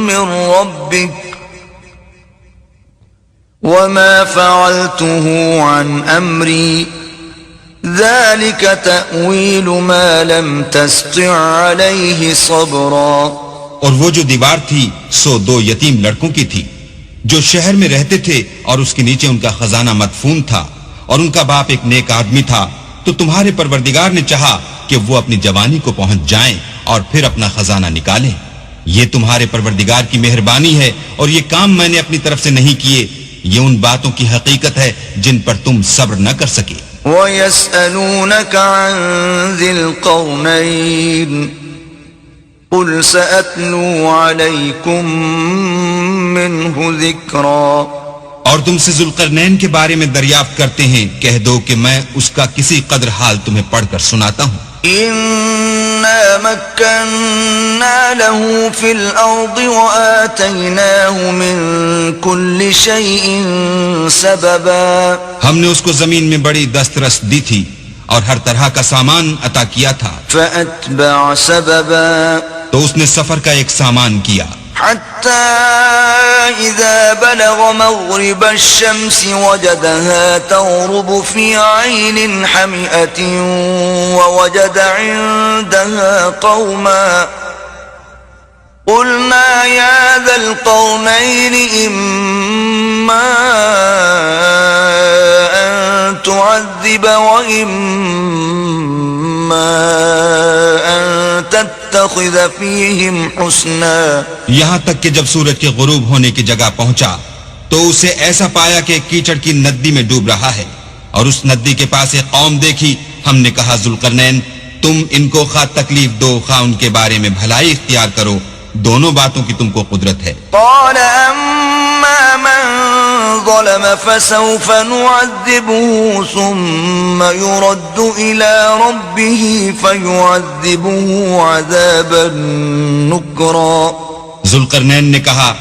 مِّن رَّبِّكَ وَمَا فَعَلْتُهُ عَنْ أَمْرِي ذَلِكَ تَأْوِيلُ مَا لَمْ تَسْطِع عَلَيْهِ صَبْرًا. اور وہ جو دیوار تھی سو دو یتیم لڑکوں کی تھی جو شہر میں رہتے تھے اور اس کے نیچے ان کا خزانہ مدفون تھا اور ان کا باپ ایک نیک آدمی تھا. تو تمہارے پروردگار نے چاہا کہ وہ اپنی جوانی کو پہنچ جائیں اور پھر اپنا خزانہ نکالیں. یہ تمہارے پروردگار کی مہربانی ہے اور یہ کام میں نے اپنی طرف سے نہیں کیے، یہ ان باتوں کی حقیقت ہے جن پر تم صبر نہ کر سکے۔ وَيَسْأَلُونَكَ عَنْ ذِي الْقَرْنَيْنِ قُلْ سَأَتْلُو عَلَيْكُمْ مِنْهُ ذِكْرًا۔ اور تم سے ذوالقرنین کے بارے میں دریافت کرتے ہیں، کہہ دو کہ میں اس کا کسی قدر حال تمہیں پڑھ کر سناتا ہوں۔ إِنَّا مَكَّنَّا لَهُ فِي الْأَرْضِ وَآتَيْنَاهُ مِنْ كُلِّ شَيْءٍ سَبَبًا۔ ہم نے اس کو زمین میں بڑی دسترس دی تھی اور ہر طرح کا سامان عطا کیا تھا، فَأَتْبَعَ سَبَبًا تو اس نے سفر کا ایک سامان کیا، حتى إذا بلغ مغرب الشمس وجدها تغرب في عين حمئة ووجد عندها قوما قلنا يا ذا القرنين إما أن تعذب وإما أن تتخذ فيهم حسنا۔ یہاں تک کہ جب سورج کے غروب ہونے کی جگہ پہنچا تو اسے ایسا پایا کہ کیچڑ کی ندی میں ڈوب رہا ہے، اور اس ندی کے پاس ایک قوم دیکھی۔ ہم نے کہا ذوالقرنین تم ان کو خواہ تکلیف دو خواہ ان کے بارے میں بھلائی اختیار کرو، دونوں باتوں کی تم کو قدرت ہے۔ قال أما من ظلم فسوف نعذبه ثم يرد إلى ربه فيعذبه عذابا نكرا۔ ذوالقرنین نے کہا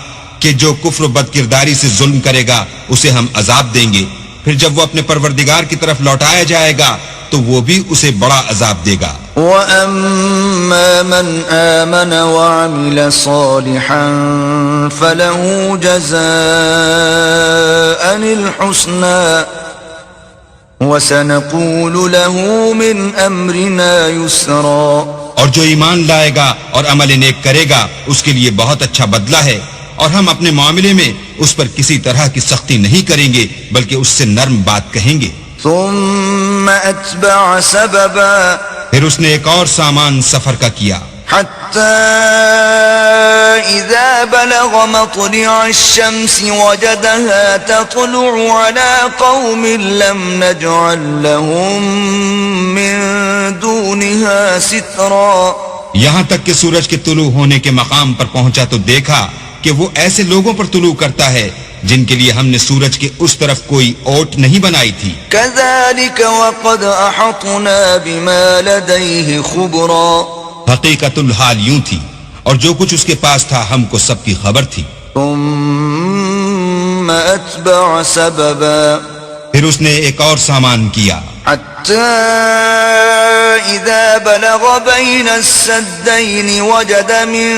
کہ جو کفر و بد کرداری سے ظلم کرے گا اسے ہم عذاب دیں گے، پھر جب وہ اپنے پروردگار کی طرف لوٹایا جائے گا تو وہ بھی اسے بڑا عذاب دے گا۔ وَأَمَّا مَنْ آمَنَ وَعَمِلَ صَالِحًا فَلَهُ جَزَاءً الْحُسْنَى وَسَنَقُولُ لَهُ مِنْ أَمْرِنَا يُسْرًا۔ اور جو ایمان لائے گا اور عمل نیک کرے گا اس کے لیے بہت اچھا بدلہ ہے، اور ہم اپنے معاملے میں اس پر کسی طرح کی سختی نہیں کریں گے بلکہ اس سے نرم بات کہیں گے۔ ثم أتبع سببا، پھر اس نے ایک اور سامان سفر کا کیا، حتى إذا بلغ مطلع الشمس وجدها تطلع على قوم لم نجعل لهم من دونها سترا۔ یہاں تک کہ سورج کے طلوع ہونے کے مقام پر پہنچا تو دیکھا کہ وہ ایسے لوگوں پر طلوع کرتا ہے جن کے لیے ہم نے سورج کے اس طرف کوئی اوٹ نہیں بنائی تھی۔ كذلك وقد أحطنا بما لديه خبرا، حقیقت الحال یوں تھی اور جو کچھ اس کے پاس تھا ہم کو سب کی خبر تھی۔ ثم أتبع سببا، پھر اس نے ایک اور سامان کیا، حتى إذا بلغ بين السدين وجد من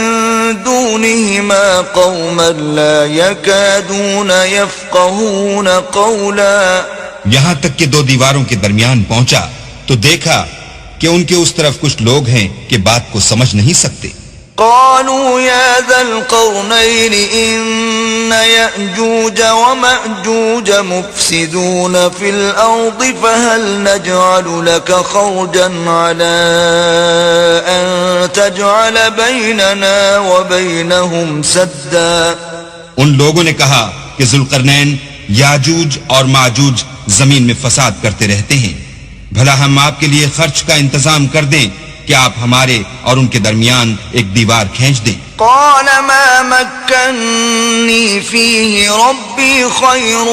دونهما قوما لا يكادون يفقهون قولا۔ یہاں تک کہ دو دیواروں کے درمیان پہنچا تو دیکھا کہ ان کے اس طرف کچھ لوگ ہیں کہ بات کو سمجھ نہیں سکتے۔ قالوا يا ذا القرنين إن يأجوج ومأجوج مفسدون في الأرض فهل نجعل لك خرجا على أن تجعل بيننا وبينهم سدا۔ ان لوگوں نے کہا کہ ذوالقرنین یاجوج اور ماجوج زمین میں فساد کرتے رہتے ہیں، بھلا ہم آپ کے لیے خرچ کا انتظام کر دیں کہ آپ ہمارے اور ان کے درمیان ایک دیوار کھینچ دیں۔ قال ما مكنني فيه ربي خير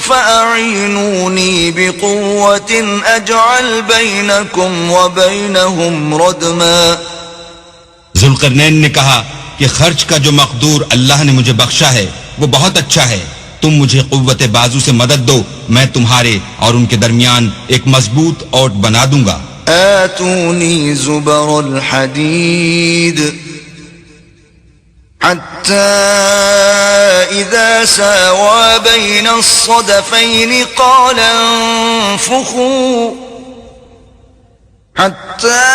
فأعينوني بقوة أجعل بينكم وبينهم ردما۔ ذوالقرنین نے کہا کہ خرچ کا جو مقدور اللہ نے مجھے بخشا ہے وہ بہت اچھا ہے، تم مجھے قوت بازو سے مدد دو، میں تمہارے اور ان کے درمیان ایک مضبوط اوٹ بنا دوں گا۔ آتوني زبر الحديد حتى إذا ساوى بين الصدفين قال انفخوا حتى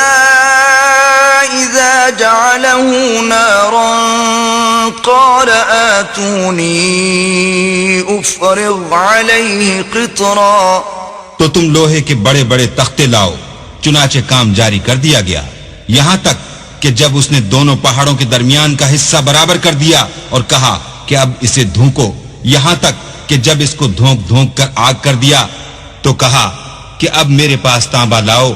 إذا جعله نارا قال آتوني أفرغ عليه قطرا۔ تو تم لوہے کے بڑے بڑے تختے لاؤ، چنانچہ کام جاری کر دیا گیا، یہاں تک کہ جب اس نے دونوں پہاڑوں کے درمیان کا حصہ برابر کر دیا اور کہا کہ اب اسے دھونکو، یہاں تک کہ جب اس کو دھونک دھونک کر آگ کر دیا تو کہا کہ اب میرے پاس تانبا لاؤ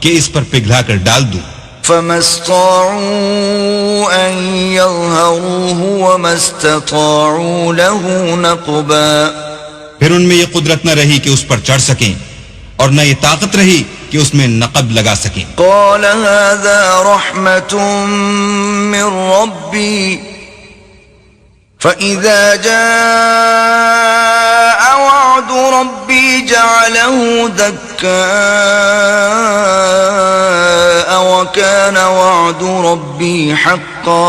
کہ اس پر پگھلا کر ڈال دوں۔ فما استطاعوا أن يظهروه وما استطاعوا له نقبا، پھر ان میں یہ قدرت نہ رہی کہ اس پر چڑھ سکیں اور نہ یہ طاقت رہی کہ اس میں نقب لگا سکیں۔ قال هذا رحمة من ربي فإذا جاء وعد ربي جعله دكاء وكان وعد ربي حقا۔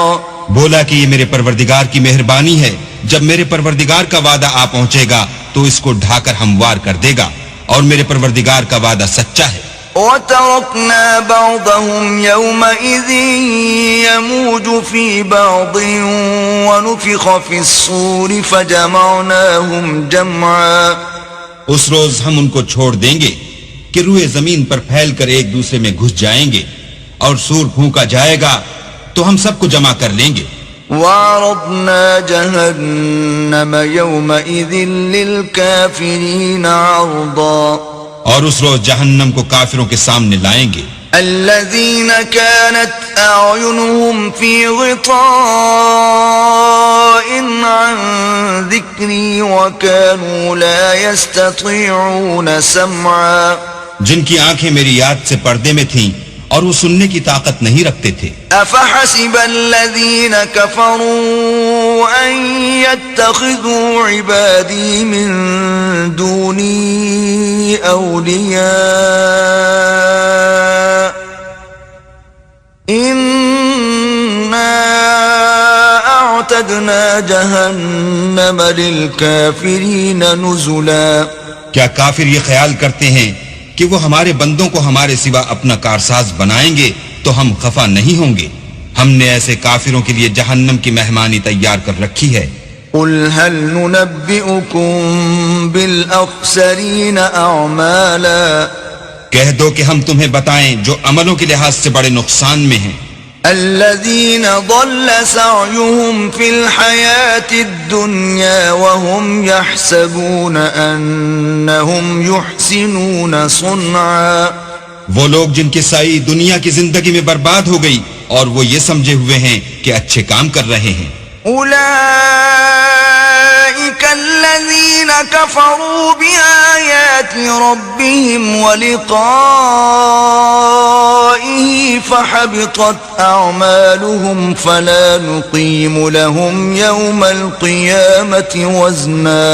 بولا کہ یہ میرے پروردگار کی مہربانی ہے، جب میرے پروردگار کا وعدہ آ پہنچے گا تو اس کو ڈھا کر ہموار کر دے گا، اور میرے پروردگار کا وعدہ سچا ہے۔ وَتَرَكْنَا بَعْضَهُمْ يَوْمَئِذٍ يَمُوجُ فِي بَعْضٍ وَنُفِخَ فِي الصُّورِ فَجَمَعْنَاهُمْ جَمْعًا۔ اس روز ہم ان کو چھوڑ دیں گے کہ روئے زمین پر پھیل کر ایک دوسرے میں گھس جائیں گے، اور سور پھونکا جائے گا تو ہم سب کو جمع کر لیں گے۔ وَعَرَضْنَا جَهَنَّمَ يَوْمَئِذٍ لِلْكَافِرِينَ عَرْضًا۔ اور اس روز جہنم کو کافروں کے سامنے لائیں گے۔ الذين كانت أعينهم في غطاء عن ذكري وكانوا لا يستطيعون سمعا، جن کی آنکھیں میری یاد سے پردے میں تھیں اور وہ سننے کی طاقت نہیں رکھتے تھے۔ أفحسب الذين كفروا أن يتخذوا عبادي من دوني أولياء إنا أعتدنا جهنم للكافرين نزلا۔ کیا کافر یہ خیال کرتے ہیں کہ وہ ہمارے بندوں کو ہمارے سوا اپنا کارساز بنائیں گے تو ہم خفا نہیں ہوں گے؟ ہم نے ایسے کافروں کے لیے جہنم کی مہمانی تیار کر رکھی ہے۔ قل هل ننبئكم بالأخسرين أعمالا، کہہ دو کہ ہم تمہیں بتائیں جو عملوں کے لحاظ سے بڑے نقصان میں ہیں۔ الذين ضل سعيهم في الحياة الدنيا وهم يحسبون أنهم يحسنون صنعا، وہ لوگ جن کی سائی دنیا کی زندگی میں برباد ہو گئی اور وہ یہ سمجھے ہوئے ہیں کہ اچھے کام کر رہے ہیں۔ أولئك الذين كفروا بآيات ربهم ولقائه فحبطت أعمالهم فلا نقيم لهم يوم القيامة وزنا۔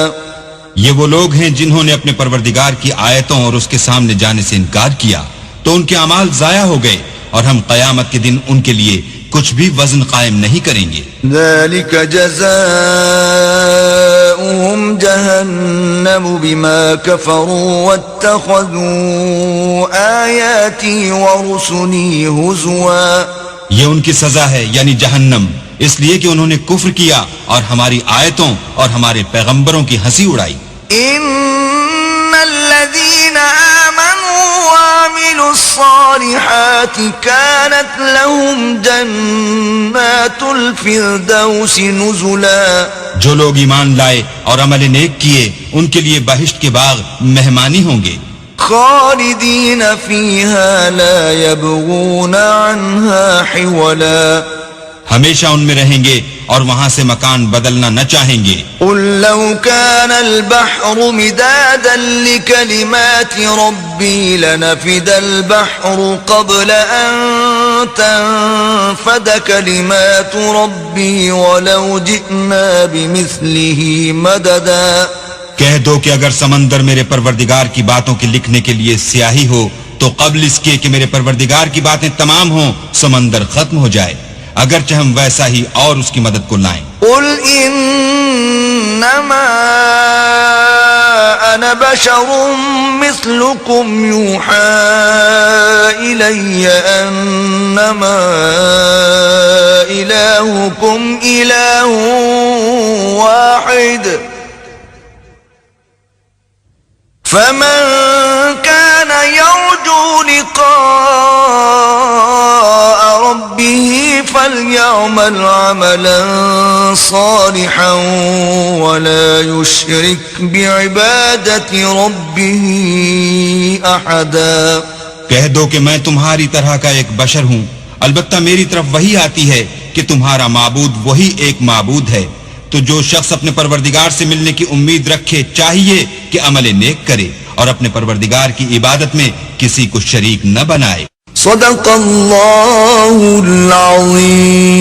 یہ وہ لوگ ہیں جنہوں نے اپنے پروردگار کی آیتوں اور اس کے سامنے جانے سے انکار کیا تو ان کے اعمال ضائع ہو گئے، اور ہم قیامت کے دن ان کے لیے کچھ بھی وزن قائم نہیں کریں گے۔ ذلك جزاؤهم جهنم بما كفروا واتخذوا آياتي ورسلي هزوا۔ یہ ان کی سزا ہے یعنی جہنم، اس لیے کہ انہوں نے کفر کیا اور ہماری آیتوں اور ہمارے پیغمبروں کی ہنسی اڑائی۔ ان الذين آمنوا وعملوا الصالحات كانت لهم جنات الفردوس نزلا۔ جو لوگ ایمان لائے اور عمل نیک کیے ان کے لیے بہشت کے باغ مہمانی ہوں گے، خالدین فیہا لا یبغون عنہا حولا۔ ہمیشہ ان میں رہیں گے اور وہاں سے مکان بدلنا نہ چاہیں گے۔ قل لو كان البحر مدادا لكلمات ربي لنفد البحر قبل أن تنفد كلمات ربي ولو جئنا بمثله مددا۔ کہہ دو کہ اگر سمندر میرے پروردگار کی باتوں کے لکھنے کے لیے سیاہی ہو تو قبل اس کے کہ میرے پروردگار کی باتیں تمام ہوں سمندر ختم ہو جائے، اگرچہ ہم ویسا ہی اور اس کی مدد کو لائیں۔ قل انما انا بشر مثلكم يوحى الي انما الهكم اله واحد فمن كان يرجو لقاء ربه فليعمل عملا صالحا ولا يشرك بعبادة ربه أحدا. کہہ دو کہ میں تمہاری طرح کا ایک بشر ہوں، البتہ میری طرف وہی آتی ہے کہ تمہارا معبود وہی ایک معبود ہے. تو جو شخص اپنے پروردگار سے ملنے کی امید رکھے چاہیے کہ عمل نیک کرے اور اپنے پروردگار کی عبادت میں کسی کو شریک نہ بنائے. صدق اللہ العظیم.